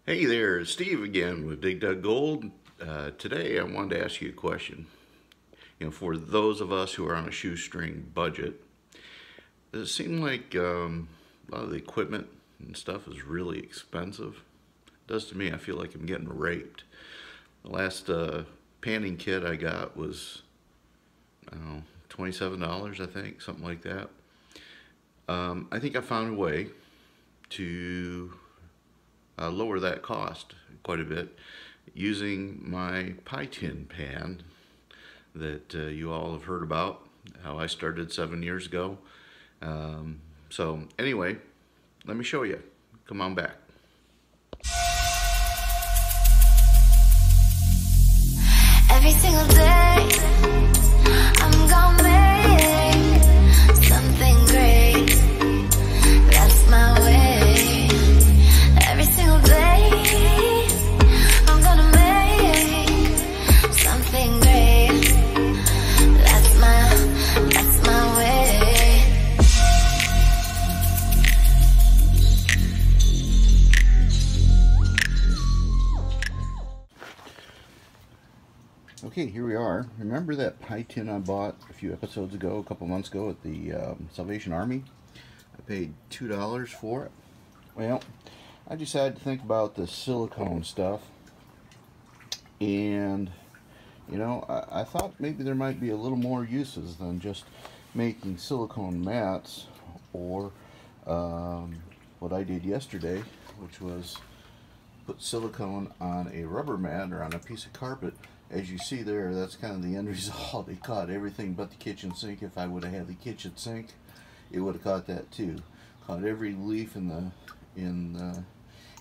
Hey there, Steve again with Dig Dug Gold. Today I wanted to ask you a question. For those of us who are on a shoestring budget, does it seem like a lot of the equipment and stuff is really expensive? It does to me. I feel like I'm getting raped. The last panning kit I got was, I don't know, $27, I think, something like that. I think I found a way to lower that cost quite a bit using my Pie Tin pan that you all have heard about, how I started 7 years ago. So anyway, let me show you. Come on back. Every single day, I'm gonna make something great. That's my way. Every single day, I'm gonna make something great. That's my way. Okay, here we are. Remember that pie tin I bought a few episodes ago, a couple months ago at the Salvation Army? I paid $2 for it. Well, I decided to think about the silicone stuff, and I thought maybe there might be a little more uses than just making silicone mats, or what I did yesterday, which was put silicone on a rubber mat or on a piece of carpet. As you see there, that's kind of the end result. It caught everything but the kitchen sink. If I would have had the kitchen sink, it would have caught that too. Caught every leaf in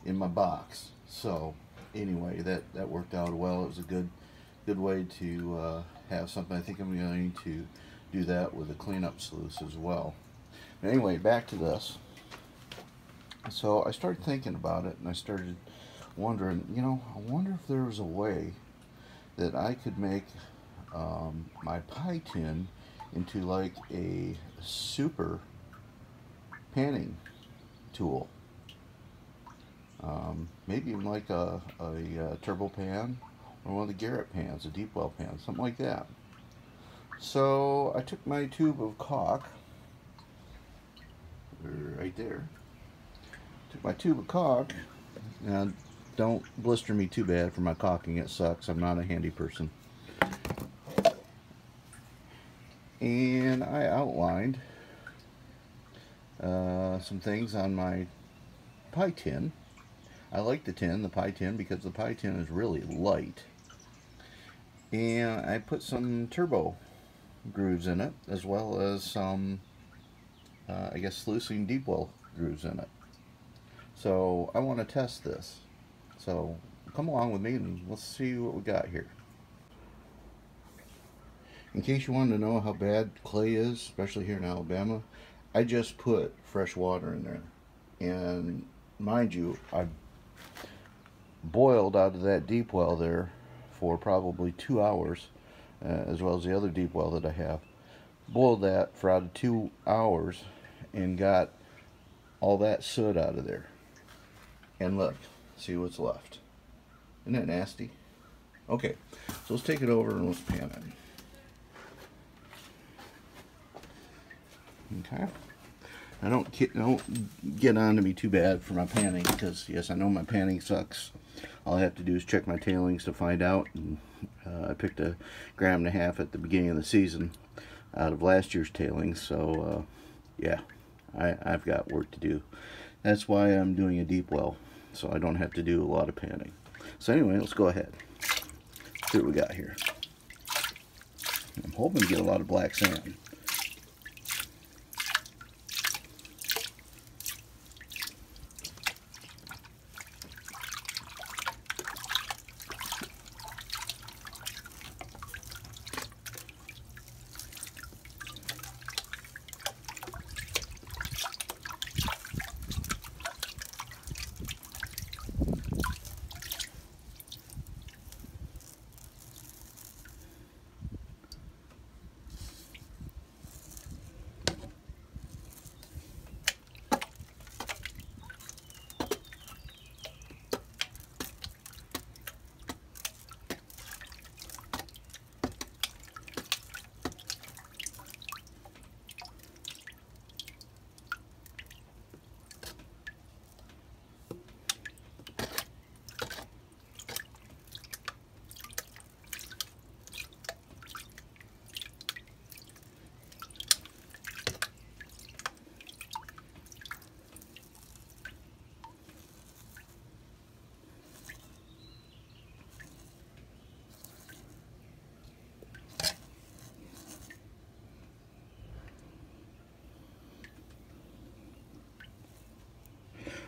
my box. So anyway, that worked out well. It was a good way to have something. I think I'm going to do that with a cleanup sluice as well. Anyway, back to this. So I started thinking about it, and I started wondering, I wonder if there was a way that I could make my pie tin into like a super panning tool. Maybe even like a turbo pan, or one of the Garrett pans, a deep well pan, something like that. So I took my tube of caulk, right there. Took my tube of caulk. Now, don't blister me too bad for my caulking, it sucks. I'm not a handy person. And I outlined some things on my pie tin. I like the pie tin, because the pie tin is really light. And I put some turbo grooves in it, as well as some, I guess, sluicing deep well grooves in it. So I want to test this. So come along with me and let's see what we got here. In case you wanted to know how bad clay is, especially here in Alabama, I just put fresh water in there. And mind you, I boiled out of that deep well there for probably 2 hours, as well as the other deep well that I have. Boiled that for out of 2 hours and got all that soot out of there. And look, see what's left. Isn't that nasty? Okay, so let's take it over and let's pan it. Okay. Now don't get on to me too bad for my panning, because yes, I know my panning sucks. All I have to do is check my tailings to find out. And, I picked 1.5 grams at the beginning of the season out of last year's tailings, so yeah, I've got work to do. That's why I'm doing a deep well, so I don't have to do a lot of panning. So anyway, let's go ahead. See what we got here. I'm hoping to get a lot of black sand.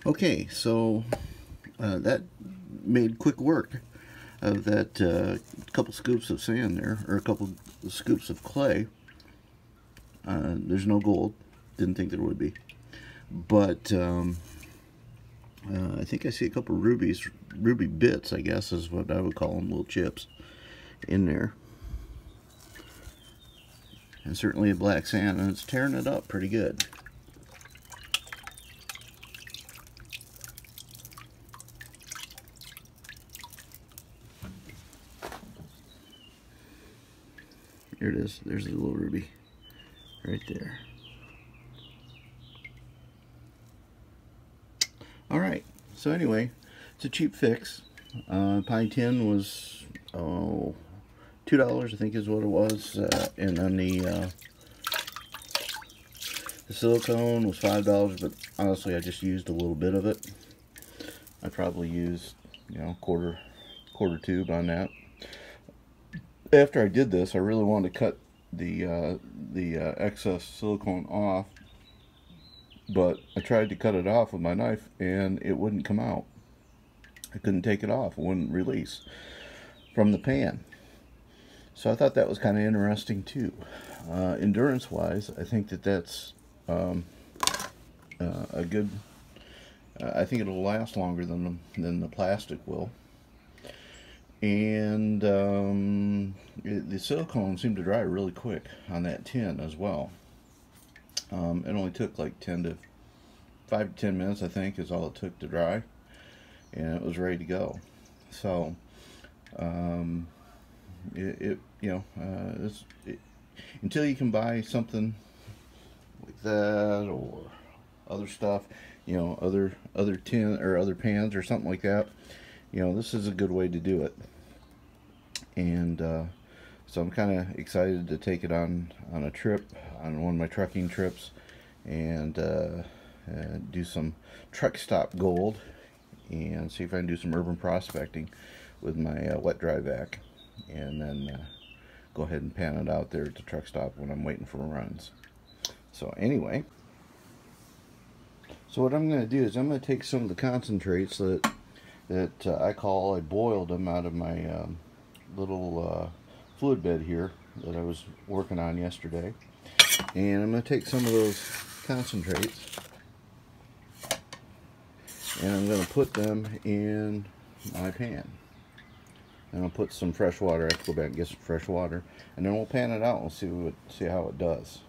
Okay, so that made quick work of that couple scoops of sand there, or a couple scoops of clay. There's no gold. Didn't think there would be. But I think I see a couple ruby bits, I guess is what I would call them, little chips in there. And certainly a black sand, and it's tearing it up pretty good. Here it is. There's the little ruby right there. Alright, so anyway, it's a cheap fix. Pie tin was $2, I think is what it was, and then the silicone was $5, but honestly I just used a little bit of it. I probably used, you know, quarter tube on that. After I did this, I really wanted to cut the excess silicone off, but I tried to cut it off with my knife and it wouldn't come out. I couldn't take it off. It wouldn't release from the pan. So I thought that was kind of interesting too. Endurance wise, I think that's a good, I think it'll last longer than the plastic will. And the silicone seemed to dry really quick on that tin as well. It only took like 5 to 10 minutes, I think, is all it took to dry, and it was ready to go. So until you can buy something like that or other stuff, you know, other tin or other pans or something like that, you know, this is a good way to do it. And so I'm kind of excited to take it on a trip, on one of my trucking trips, and do some truck stop gold and see if I can do some urban prospecting with my wet dry vac, and then go ahead and pan it out there at the truck stop when I'm waiting for runs. So anyway, so what I'm going to do is I'm going to take some of the concentrates that I boiled them out of my little fluid bed here that I was working on yesterday, and I'm going to take some of those concentrates and I'm going to put them in my pan, and I'll put some fresh water. I have to go back and get some fresh water, and then we'll pan it out and see how it does.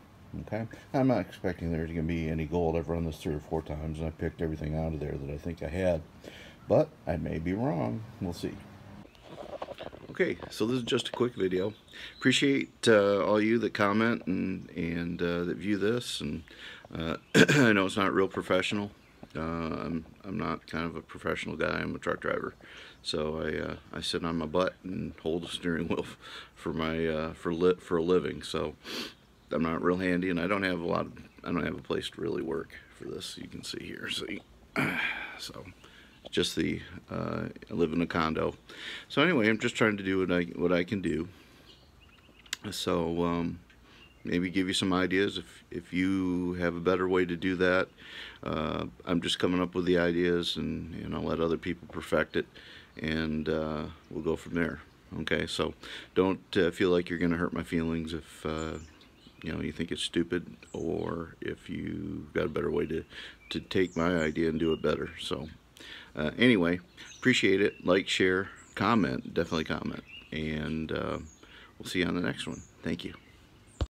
Okay, I'm not expecting there's going to be any gold. I've run this 3 or 4 times and I picked everything out of there that I think I had, but I may be wrong. We'll see. Okay, so this is just a quick video. Appreciate all you that comment and that view this. And I know it's not real professional. I'm not kind of a professional guy. I'm a truck driver, so I sit on my butt and hold the steering wheel for my for a living. So I'm not real handy, and I don't have a place to really work for this. You can see here. See, so. Just I live in a condo. So anyway, I'm just trying to do what I can do. So maybe give you some ideas if you have a better way to do that. I'm just coming up with the ideas, and I'll let other people perfect it, and we'll go from there. Okay, so don't feel like you're going to hurt my feelings if you think it's stupid, or if you got a better way to take my idea and do it better. So anyway, appreciate it. Like, share, comment, definitely comment, and we'll see you on the next one. Thank you.